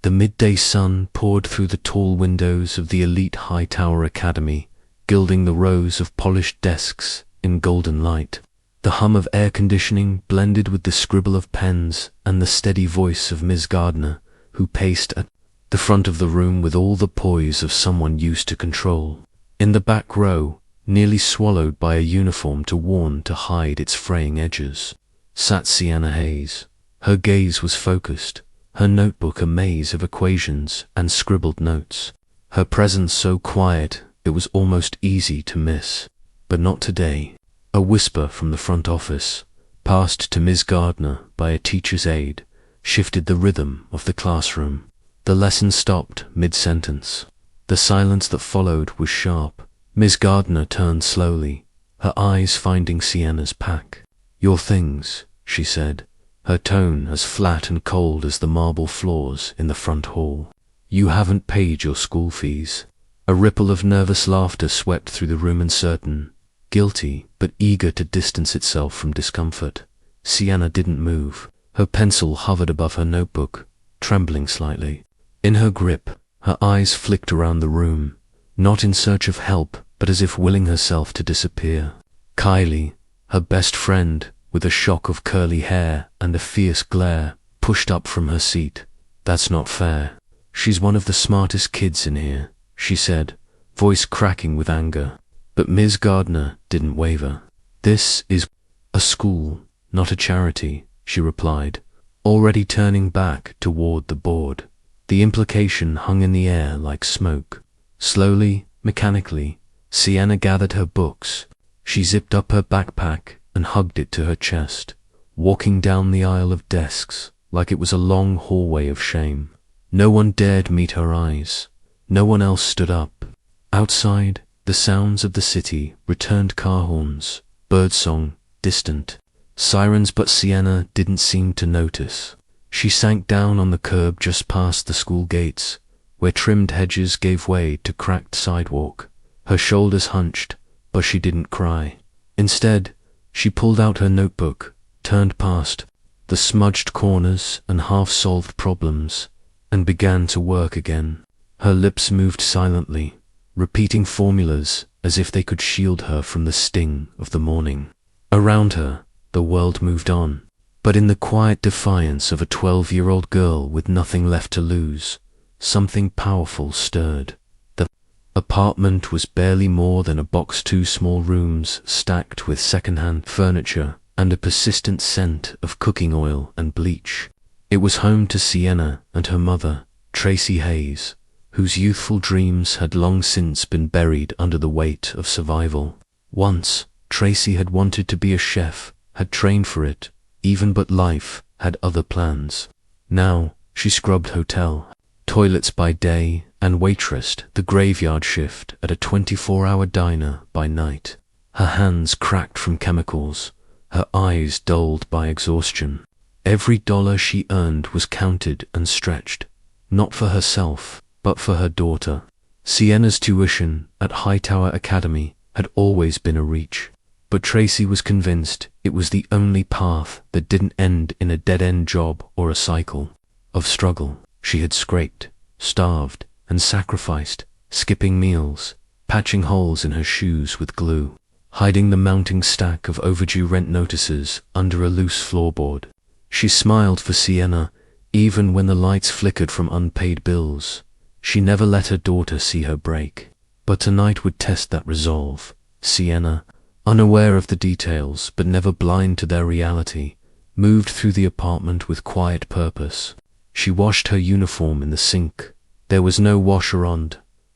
The midday sun poured through the tall windows of the elite high tower academy, gilding the rows of polished desks in golden light. The hum of air conditioning blended with the scribble of pens and the steady voice of Miss Gardner, who paced at the front of the room with all the poise of someone used to control. In the back row, nearly swallowed by a uniform too worn to hide its fraying edges, sat Sienna Hayes. Her gaze was focused, her notebook a maze of equations and scribbled notes. Her presence so quiet it was almost easy to miss. But not today. A whisper from the front office, passed to Miss Gardner by a teacher's aide, shifted the rhythm of the classroom. The lesson stopped mid-sentence. The silence that followed was sharp. Miss Gardner turned slowly, her eyes finding Sienna's pack. "Your things," she said, her tone as flat and cold as the marble floors in the front hall. "You haven't paid your school fees." A ripple of nervous laughter swept through the room, uncertain, guilty, but eager to distance itself from discomfort. Sienna didn't move. Her pencil hovered above her notebook, trembling slightly. In her grip, her eyes flicked around the room, not in search of help, but as if willing herself to disappear. Kylie, her best friend, with a shock of curly hair and a fierce glare, pushed up from her seat. "That's not fair. She's one of the smartest kids in here," she said, voice cracking with anger. But Ms. Gardner didn't waver. "This is a school, not a charity," she replied, already turning back toward the board. The implication hung in the air like smoke. Slowly, mechanically, Sienna gathered her books. She zipped up her backpack and hugged it to her chest, walking down the aisle of desks like it was a long hallway of shame. No one dared meet her eyes. No one else stood up. Outside, the sounds of the city returned: car horns, birdsong, distant sirens, but Sienna didn't seem to notice. She sank down on the curb just past the school gates, where trimmed hedges gave way to cracked sidewalk. Her shoulders hunched, but she didn't cry. Instead, she pulled out her notebook, turned past the smudged corners and half-solved problems, and began to work again. Her lips moved silently, repeating formulas as if they could shield her from the sting of the morning. Around her, the world moved on, but in the quiet defiance of a 12-year-old girl with nothing left to lose, something powerful stirred. The apartment was barely more than a box, 2 small rooms stacked with second-hand furniture and a persistent scent of cooking oil and bleach. It was home to Sienna and her mother, Tracy Hayes, whose youthful dreams had long since been buried under the weight of survival. Once, Tracy had wanted to be a chef, had trained for it, even, but life had other plans. Now, she scrubbed hotel toilets by day and waitressed the graveyard shift at a 24-hour diner by night. Her hands cracked from chemicals, her eyes dulled by exhaustion. Every dollar she earned was counted and stretched, not for herself, but for her daughter. Sienna's tuition at Hightower Academy had always been a reach, but Tracy was convinced it was the only path that didn't end in a dead-end job or a cycle of struggle. She had scraped, starved, and sacrificed, skipping meals, patching holes in her shoes with glue, hiding the mounting stack of overdue rent notices under a loose floorboard. She smiled for Sienna, even when the lights flickered from unpaid bills. She never let her daughter see her break. But tonight would test that resolve. Sienna, unaware of the details but never blind to their reality, moved through the apartment with quiet purpose. She washed her uniform in the sink. There was no washer on,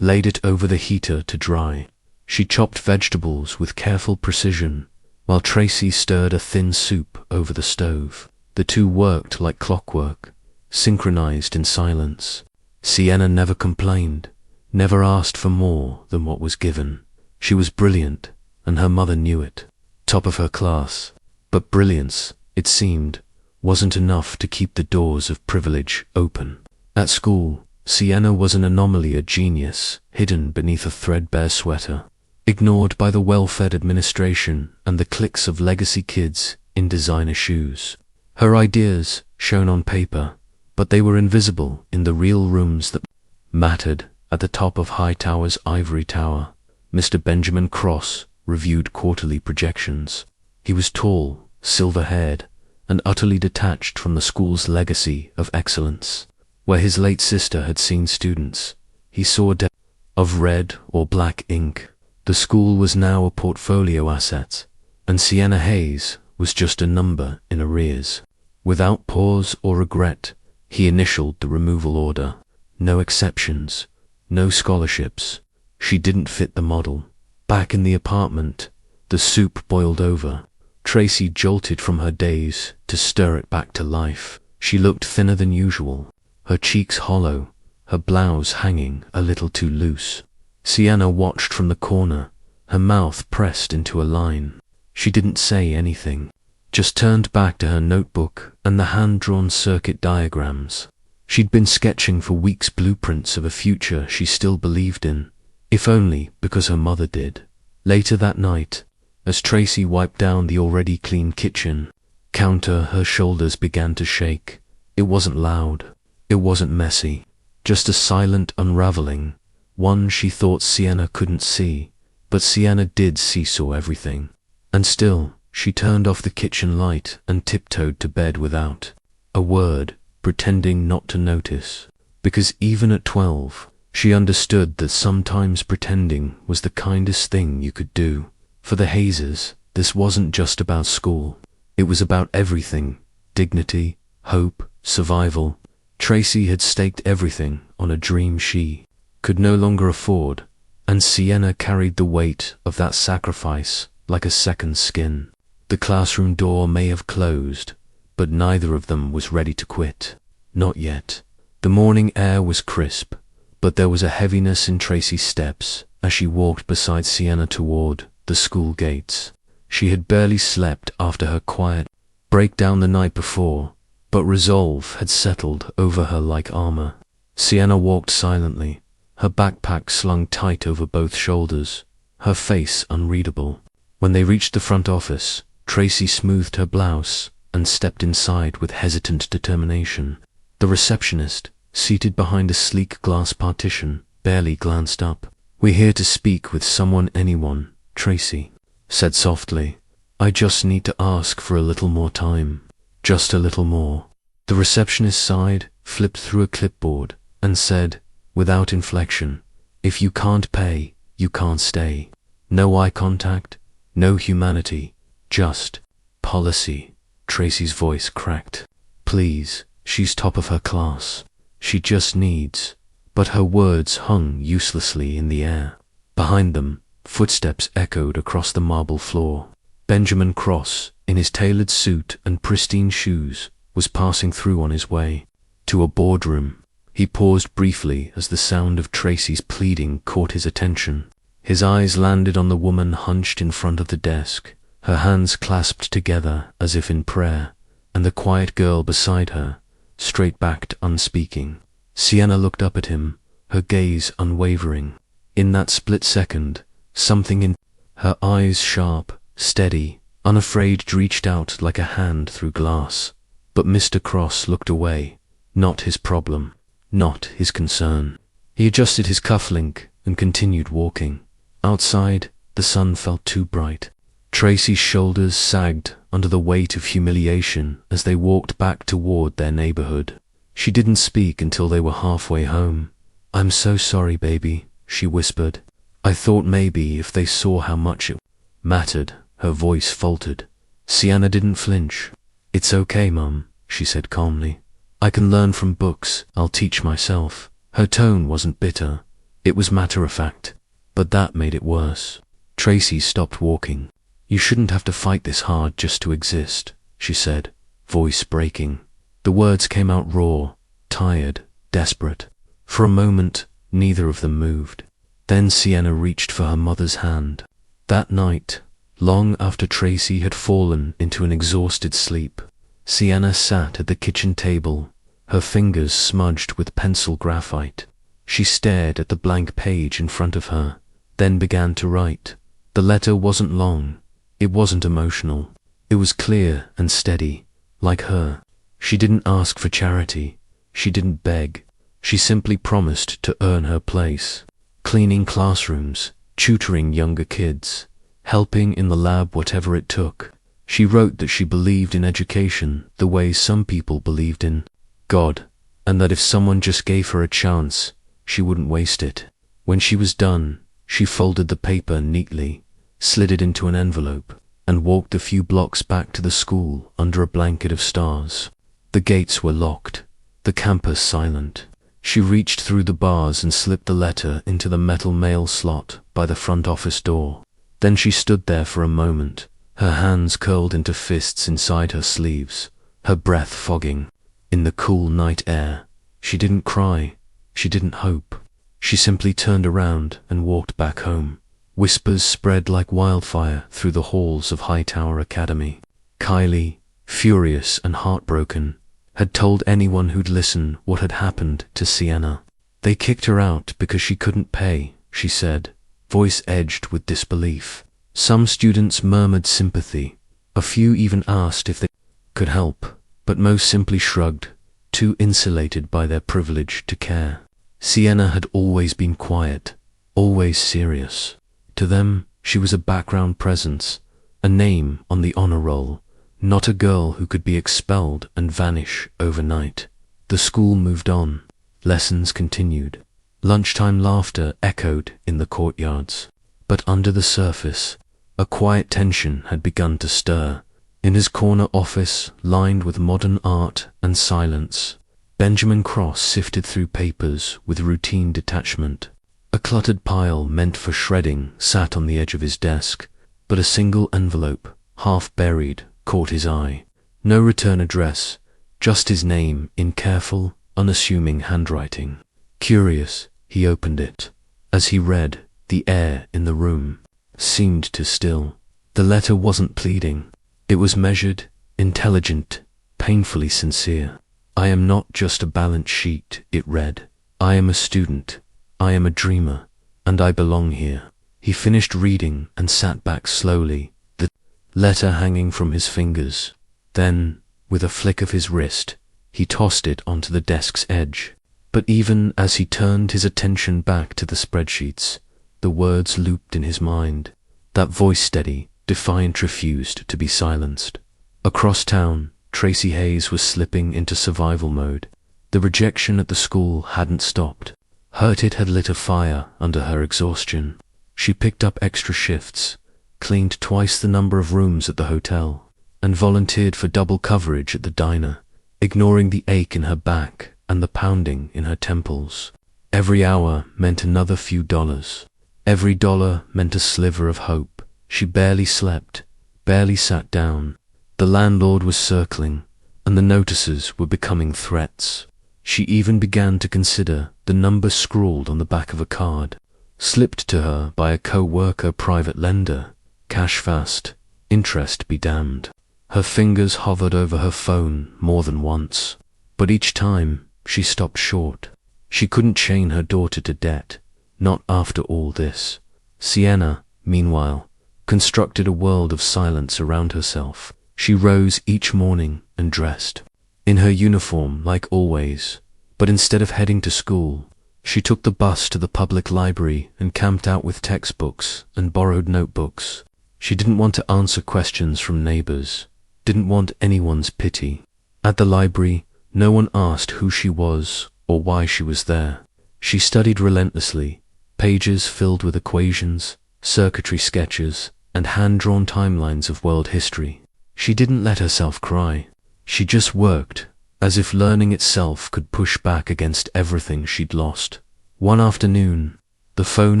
laid it over the heater to dry. She chopped vegetables with careful precision, while Tracy stirred a thin soup over the stove. The two worked like clockwork, synchronized in silence. Sienna never complained, never asked for more than what was given. She was brilliant, and her mother knew it. Top of her class. But brilliance, it seemed, wasn't enough to keep the doors of privilege open. At school, Sienna was an anomaly, a genius, hidden beneath a threadbare sweater, ignored by the well-fed administration and the cliques of legacy kids in designer shoes. Her ideas, shown on paper, but they were invisible in the real rooms that mattered. At the top of Hightower's ivory tower, Mr. Benjamin Cross reviewed quarterly projections. He was tall, silver-haired, and utterly detached from the school's legacy of excellence. Where his late sister had seen students, he saw a depth of red or black ink. The school was now a portfolio asset, and Sienna Hayes was just a number in arrears. Without pause or regret, he initialed the removal order. No exceptions, no scholarships. She didn't fit the model. Back in the apartment, the soup boiled over. Tracy jolted from her daze to stir it back to life. She looked thinner than usual, her cheeks hollow, her blouse hanging a little too loose. Sienna watched from the corner, her mouth pressed into a line. She didn't say anything, just turned back to her notebook and the hand-drawn circuit diagrams. She'd been sketching for weeks blueprints of a future she still believed in, if only because her mother did. Later that night, as Tracy wiped down the already clean kitchen counter, her shoulders began to shake. It wasn't loud, it wasn't messy, just a silent unraveling, one she thought Sienna couldn't see, but Sienna did see-saw everything. And still, she turned off the kitchen light and tiptoed to bed without a word, pretending not to notice, because even at 12, she understood that sometimes pretending was the kindest thing you could do. For the Hayes, this wasn't just about school. It was about everything: dignity, hope, survival. Tracy had staked everything on a dream she could no longer afford, and Sienna carried the weight of that sacrifice like a second skin. The classroom door may have closed, but neither of them was ready to quit. Not yet. The morning air was crisp, but there was a heaviness in Tracy's steps as she walked beside Sienna toward the school gates. She had barely slept after her quiet breakdown the night before, but resolve had settled over her like armor. Sienna walked silently, her backpack slung tight over both shoulders, her face unreadable. When they reached the front office, Tracy smoothed her blouse and stepped inside with hesitant determination. The receptionist, seated behind a sleek glass partition, barely glanced up. "We're here to speak with someone." "Anyone," Tracy said softly. "I just need to ask for a little more time. Just a little more." The receptionist sighed, flipped through a clipboard, and said, without inflection, "If you can't pay, you can't stay." No eye contact, no humanity, just policy. Tracy's voice cracked. "Please, she's top of her class. She just needs..." But her words hung uselessly in the air. Behind them, footsteps echoed across the marble floor. Benjamin Cross, in his tailored suit and pristine shoes, was passing through on his way to a boardroom. He paused briefly as the sound of Tracy's pleading caught his attention. His eyes landed on the woman hunched in front of the desk, her hands clasped together as if in prayer, and the quiet girl beside her, straight-backed, unspeaking. Sienna looked up at him, her gaze unwavering. In that split second, something in her eyes, sharp, steady, unafraid, reached out like a hand through glass. But Mr. Cross looked away. Not his problem, not his concern. He adjusted his cufflink and continued walking. Outside, the sun felt too bright. Tracy's shoulders sagged under the weight of humiliation as they walked back toward their neighborhood. She didn't speak until they were halfway home. "I'm so sorry, baby," she whispered. "I thought maybe if they saw how much it mattered." Her voice faltered. Sienna didn't flinch. "It's okay, Mum," she said calmly. "I can learn from books. I'll teach myself." Her tone wasn't bitter. It was matter-of-fact. But that made it worse. Tracy stopped walking. "You shouldn't have to fight this hard just to exist," she said, voice breaking. The words came out raw, tired, desperate. For a moment, neither of them moved. Then Sienna reached for her mother's hand. That night, long after Tracy had fallen into an exhausted sleep, Sienna sat at the kitchen table, her fingers smudged with pencil graphite. She stared at the blank page in front of her, then began to write. The letter wasn't long. It wasn't emotional. It was clear and steady, like her. She didn't ask for charity. She didn't beg. She simply promised to earn her place. Cleaning classrooms, tutoring younger kids, helping in the lab, whatever it took. She wrote that she believed in education the way some people believed in God, and that if someone just gave her a chance, she wouldn't waste it. When she was done, she folded the paper neatly, slid it into an envelope, and walked a few blocks back to the school under a blanket of stars. The gates were locked, the campus silent. She reached through the bars and slipped the letter into the metal mail slot by the front office door. Then she stood there for a moment, her hands curled into fists inside her sleeves, her breath fogging. In the cool night air, she didn't cry, she didn't hope. She simply turned around and walked back home. Whispers spread like wildfire through the halls of Hightower Academy. Kylie, furious and heartbroken, had told anyone who'd listen what had happened to Sienna. They kicked her out because she couldn't pay, she said, voice edged with disbelief. Some students murmured sympathy. A few even asked if they could help, but most simply shrugged, too insulated by their privilege to care. Sienna had always been quiet, always serious. To them, she was a background presence, a name on the honor roll, not a girl who could be expelled and vanish overnight. The school moved on. Lessons continued. Lunchtime laughter echoed in the courtyards. But under the surface, a quiet tension had begun to stir. In his corner office, lined with modern art and silence, Benjamin Cross sifted through papers with routine detachment. A cluttered pile meant for shredding sat on the edge of his desk, but a single envelope, half buried, caught his eye. No return address, just his name in careful, unassuming handwriting. Curious, he opened it. As he read, the air in the room seemed to still. The letter wasn't pleading. It was measured, intelligent, painfully sincere. I am not just a balance sheet, it read. I am a student, I am a dreamer, and I belong here. He finished reading and sat back slowly, the letter hanging from his fingers. Then, with a flick of his wrist, he tossed it onto the desk's edge. But even as he turned his attention back to the spreadsheets, the words looped in his mind. That voice, steady, defiant, refused to be silenced. Across town, Tracy Hayes was slipping into survival mode. The rejection at the school hadn't stopped. Hurt it had lit a fire under her exhaustion. She picked up extra shifts, cleaned twice the number of rooms at the hotel, and volunteered for double coverage at the diner, ignoring the ache in her back and the pounding in her temples. Every hour meant another few dollars. Every dollar meant a sliver of hope. She barely slept, barely sat down. The landlord was circling, and the notices were becoming threats. She even began to consider the number scrawled on the back of a card, slipped to her by a co-worker private lender. Cash fast, interest be damned. Her fingers hovered over her phone more than once, but each time she stopped short. She couldn't chain her daughter to debt, not after all this. Sienna, meanwhile, constructed a world of silence around herself. She rose each morning and dressed in her uniform like always, but instead of heading to school, she took the bus to the public library and camped out with textbooks and borrowed notebooks. She didn't want to answer questions from neighbors, didn't want anyone's pity. At the library, no one asked who she was or why she was there. She studied relentlessly, pages filled with equations, circuitry sketches, and hand-drawn timelines of world history. She didn't let herself cry. She just worked, as if learning itself could push back against everything she'd lost. One afternoon, the phone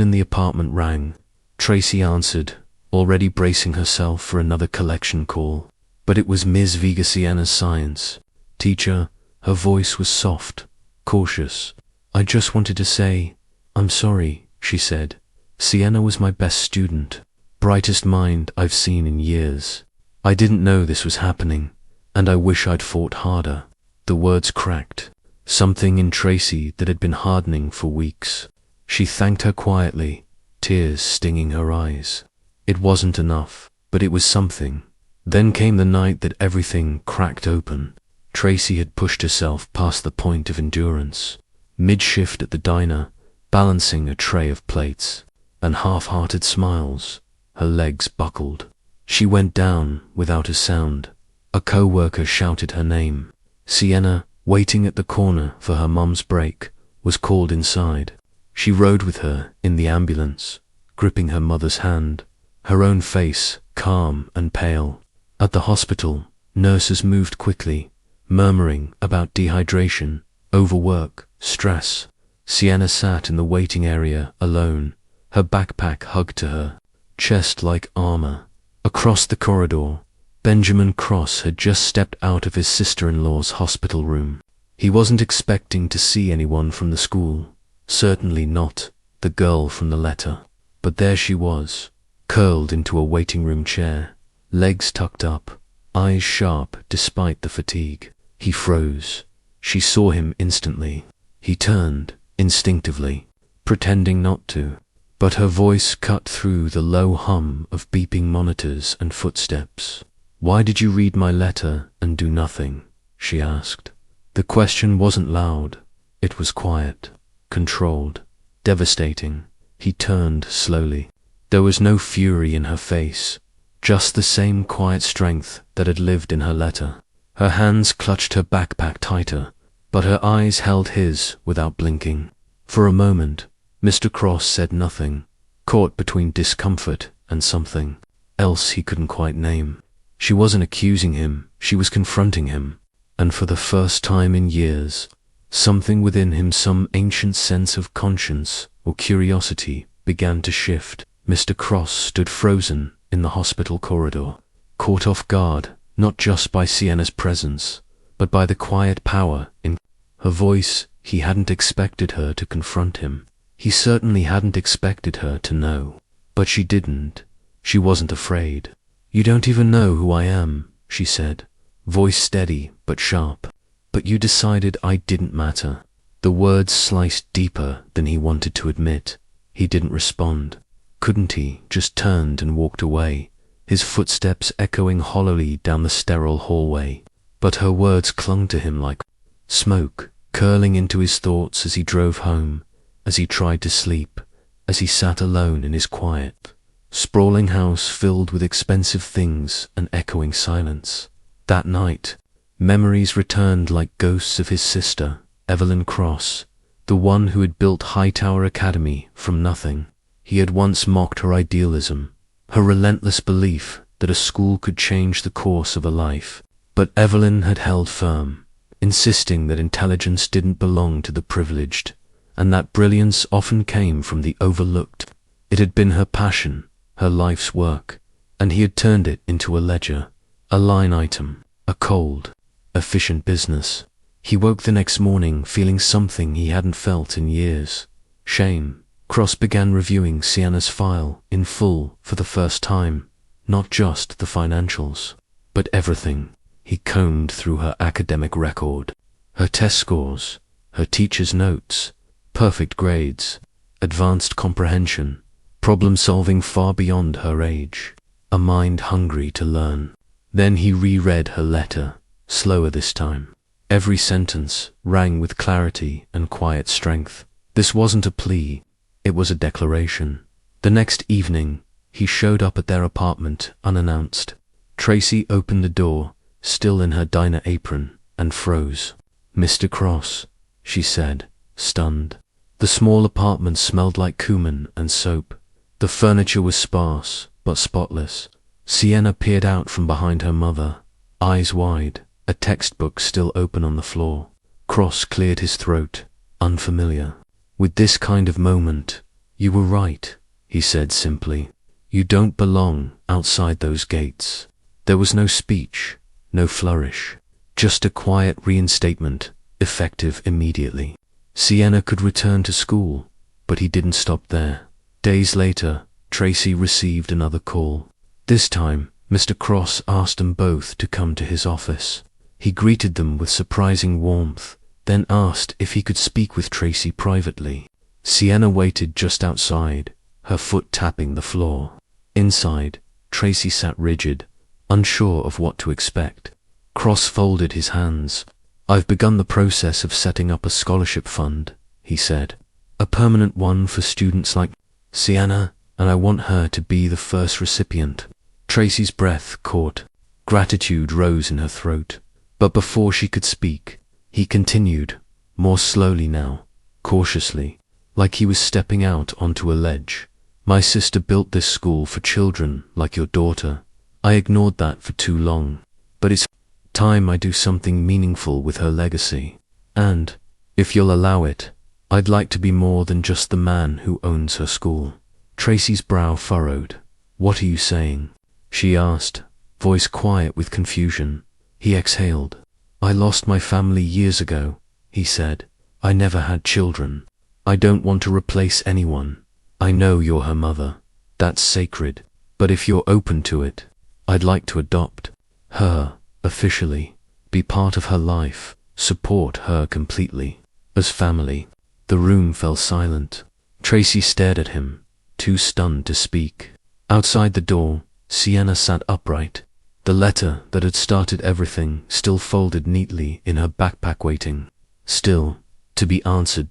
in the apartment rang. Tracy answered, already bracing herself for another collection call. But it was Ms. Vega, Sienna's science teacher. Her voice was soft, cautious. I just wanted to say, I'm sorry, she said. Sienna was my best student, brightest mind I've seen in years. I didn't know this was happening, and I wish I'd fought harder. The words cracked, something in Tracy that had been hardening for weeks. She thanked her quietly, tears stinging her eyes. It wasn't enough, but it was something. Then came the night that everything cracked open. Tracy had pushed herself past the point of endurance. Mid-shift at the diner, balancing a tray of plates and half-hearted smiles, her legs buckled. She went down without a sound. A co-worker shouted her name. Sienna, waiting at the corner for her mum's break, was called inside. She rode with her in the ambulance, gripping her mother's hand, her own face calm and pale. At the hospital, nurses moved quickly, murmuring about dehydration, overwork, stress. Sienna sat in the waiting area alone, her backpack hugged to her, chest like armor. Across the corridor, Benjamin Cross had just stepped out of his sister-in-law's hospital room. He wasn't expecting to see anyone from the school, certainly not the girl from the letter. But there she was, curled into a waiting room chair, legs tucked up, eyes sharp despite the fatigue. He froze. She saw him instantly. He turned, instinctively, pretending not to. But her voice cut through the low hum of beeping monitors and footsteps. "Why did you read my letter and do nothing?" she asked. The question wasn't loud. It was quiet, controlled, devastating. He turned slowly. There was no fury in her face, just the same quiet strength that had lived in her letter. Her hands clutched her backpack tighter, but her eyes held his without blinking. For a moment, Mr. Cross said nothing, caught between discomfort and something else he couldn't quite name. She wasn't accusing him, she was confronting him. And for the first time in years, something within him, some ancient sense of conscience or curiosity, began to shift. Mr. Cross stood frozen in the hospital corridor, caught off guard not just by Sienna's presence, but by the quiet power in her voice. He hadn't expected her to confront him. He certainly hadn't expected her to know. But she didn't. She wasn't afraid. "You don't even know who I am," she said, voice steady but sharp. "But you decided I didn't matter." The words sliced deeper than he wanted to admit. He didn't respond. Couldn't he? Just turned and walked away, his footsteps echoing hollowly down the sterile hallway. But her words clung to him like smoke, curling into his thoughts as he drove home, as he tried to sleep, as he sat alone in his quiet, sprawling house filled with expensive things and echoing silence. That night, memories returned like ghosts of his sister, Evelyn Cross, the one who had built Hightower Academy from nothing. He had once mocked her idealism, her relentless belief that a school could change the course of a life. But Evelyn had held firm, insisting that intelligence didn't belong to the privileged, and that brilliance often came from the overlooked. It had been her passion, her life's work, and he had turned it into a ledger, a line item, a cold, efficient business. He woke the next morning feeling something he hadn't felt in years: shame. Cross began reviewing Sienna's file in full for the first time, not just the financials, but everything. He combed through her academic record, her test scores, her teacher's notes, perfect grades, advanced comprehension, problem-solving far beyond her age, a mind hungry to learn. Then he reread her letter, slower this time. Every sentence rang with clarity and quiet strength. This wasn't a plea, it was a declaration. The next evening, he showed up at their apartment unannounced. Tracy opened the door, still in her diner apron, and froze. "Mr. Cross," she said, stunned. The small apartment smelled like cumin and soap. The furniture was sparse, but spotless. Sienna peered out from behind her mother, eyes wide, a textbook still open on the floor. Cross cleared his throat, unfamiliar. With this kind of moment, "You were right," he said simply. "You don't belong outside those gates." There was no speech, no flourish, just a quiet reinstatement, effective immediately. Sienna could return to school, but he didn't stop there. Days later, Tracy received another call. This time, Mr. Cross asked them both to come to his office. He greeted them with surprising warmth, then asked if he could speak with Tracy privately. Sienna waited just outside, her foot tapping the floor. Inside, Tracy sat rigid, unsure of what to expect. Cross folded his hands. I've begun the process of setting up a scholarship fund, he said. A permanent one for students like Sienna, and I want her to be the first recipient. Tracy's breath caught. Gratitude rose in her throat. But before she could speak, he continued, more slowly now, cautiously, like he was stepping out onto a ledge. My sister built this school for children like your daughter. I ignored that for too long. But it's time I do something meaningful with her legacy. And, if you'll allow it, I'd like to be more than just the man who owns her school. Tracy's brow furrowed. What are you saying? She asked, voice quiet with confusion. He exhaled. I lost my family years ago, he said. I never had children. I don't want to replace anyone. I know you're her mother. That's sacred. But if you're open to it, I'd like to adopt her, officially, be part of her life, support her completely, as family. The room fell silent. Tracy stared at him, too stunned to speak. Outside the door, Sienna sat upright, the letter that had started everything still folded neatly in her backpack waiting. Still, to be answered.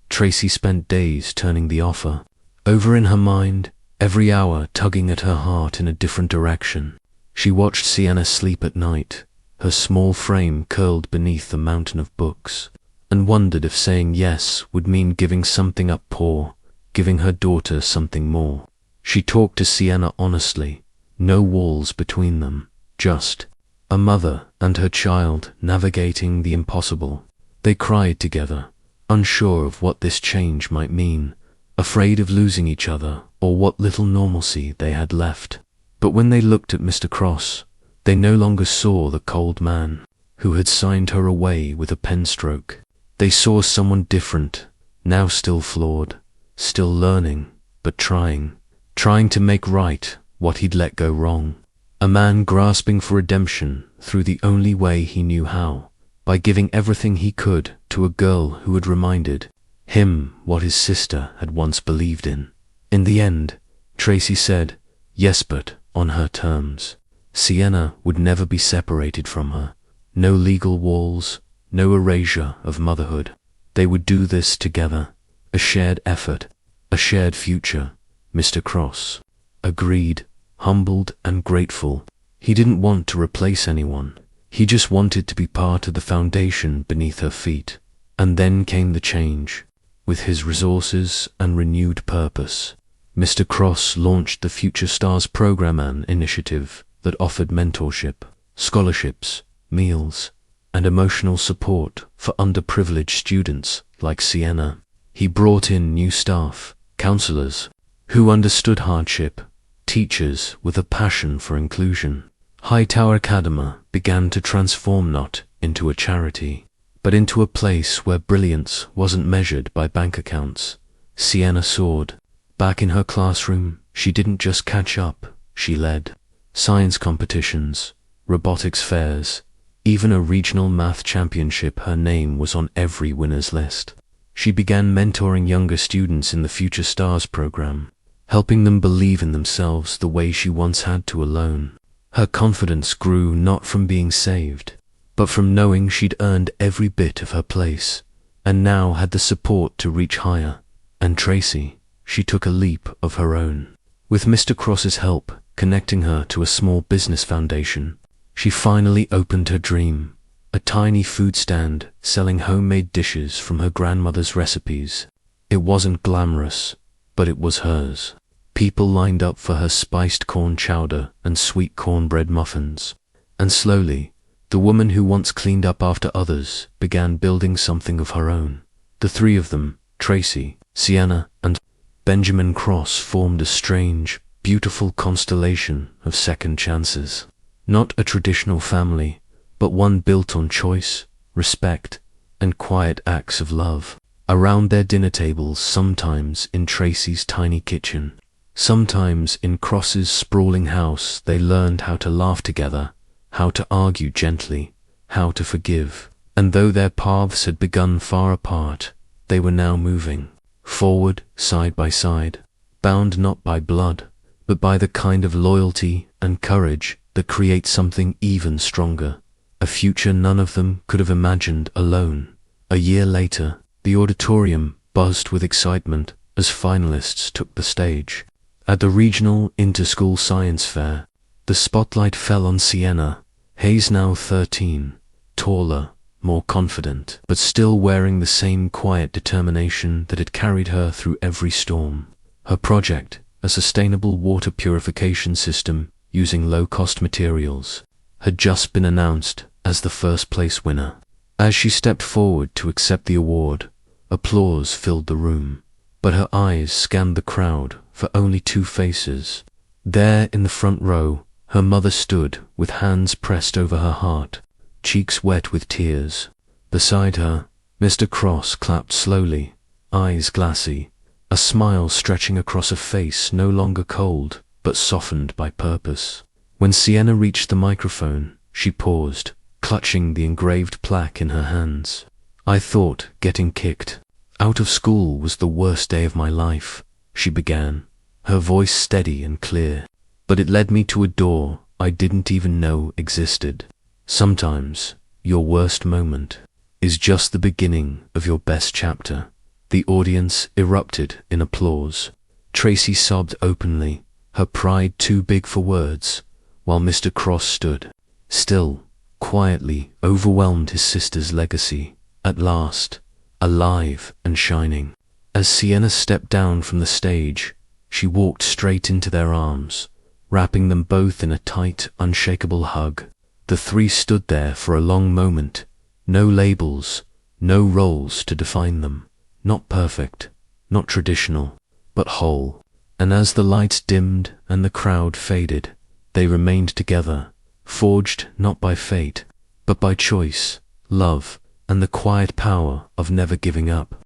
Tracy spent days turning the offer over in her mind, every hour tugging at her heart in a different direction. She watched Sienna sleep at night, her small frame curled beneath a mountain of books, and wondered if saying yes would mean giving something up poor, giving her daughter something more. She talked to Sienna honestly, no walls between them, just a mother and her child navigating the impossible. They cried together, unsure of what this change might mean, afraid of losing each other or what little normalcy they had left. But when they looked at Mr. Cross, they no longer saw the cold man who had signed her away with a pen stroke. They saw someone different, now still flawed, still learning, but trying to make right what he'd let go wrong. A man grasping for redemption through the only way he knew how, by giving everything he could to a girl who had reminded him what his sister had once believed in. In the end, Tracy said, yes, but on her terms. Sienna would never be separated from her. No legal walls, no erasure of motherhood. They would do this together. A shared effort, a shared future. Mr. Cross agreed, humbled and grateful. He didn't want to replace anyone. He just wanted to be part of the foundation beneath her feet. And then came the change. With his resources and renewed purpose, Mr. Cross launched the Future Stars Program, an initiative that offered mentorship, scholarships, meals, and emotional support for underprivileged students like Sienna. He brought in new staff, counselors, who understood hardship, teachers with a passion for inclusion. Hightower Academy began to transform not into a charity, but into a place where brilliance wasn't measured by bank accounts. Sienna soared. Back in her classroom, she didn't just catch up, she led. Science competitions, robotics fairs, even a regional math championship. Her name was on every winner's list. She began mentoring younger students in the Future Stars program, helping them believe in themselves the way she once had to alone. Her confidence grew not from being saved, but from knowing she'd earned every bit of her place, and now had the support to reach higher. And Tracy, she took a leap of her own. With Mr. Cross's help, connecting her to a small business foundation, she finally opened her dream, a tiny food stand selling homemade dishes from her grandmother's recipes. It wasn't glamorous, but it was hers. People lined up for her spiced corn chowder and sweet cornbread muffins. And slowly, the woman who once cleaned up after others began building something of her own. The three of them, Tracy, Sienna, and Benjamin Cross, formed a strange, beautiful constellation of second chances. Not a traditional family, but one built on choice, respect, and quiet acts of love. Around their dinner tables, sometimes in Tracy's tiny kitchen, sometimes in Cross's sprawling house, they learned how to laugh together, how to argue gently, how to forgive. And though their paths had begun far apart, they were now moving forward, side by side, bound not by blood, but by the kind of loyalty and courage that creates something even stronger. a future none of them could have imagined alone. A year later, the auditorium buzzed with excitement as finalists took the stage. At the regional inter-school science fair, the spotlight fell on Sienna, Hayes, now 13, taller, more confident, but still wearing the same quiet determination that had carried her through every storm. Her project, a sustainable water purification system using low-cost materials, had just been announced as the first-place winner. As she stepped forward to accept the award, applause filled the room, but her eyes scanned the crowd for only two faces. There in the front row, her mother stood with hands pressed over her heart, cheeks wet with tears. Beside her, Mr. Cross clapped slowly, eyes glassy, a smile stretching across a face no longer cold but softened by purpose. When Sienna reached the microphone, she paused, clutching the engraved plaque in her hands. "I thought getting kicked out of school was the worst day of my life," she began, her voice steady and clear. "But it led me to a door I didn't even know existed. Sometimes your worst moment is just the beginning of your best chapter." The audience erupted in applause. Tracy sobbed openly, her pride too big for words, while Mr. Cross stood still, quietly overwhelmed his sister's legacy, at last, alive and shining. As Sienna stepped down from the stage, she walked straight into their arms, wrapping them both in a tight, unshakable hug. The three stood there for a long moment, no labels, no roles to define them, not perfect, not traditional, but whole. And as the lights dimmed and the crowd faded, they remained together, forged not by fate, but by choice, love, and the quiet power of never giving up.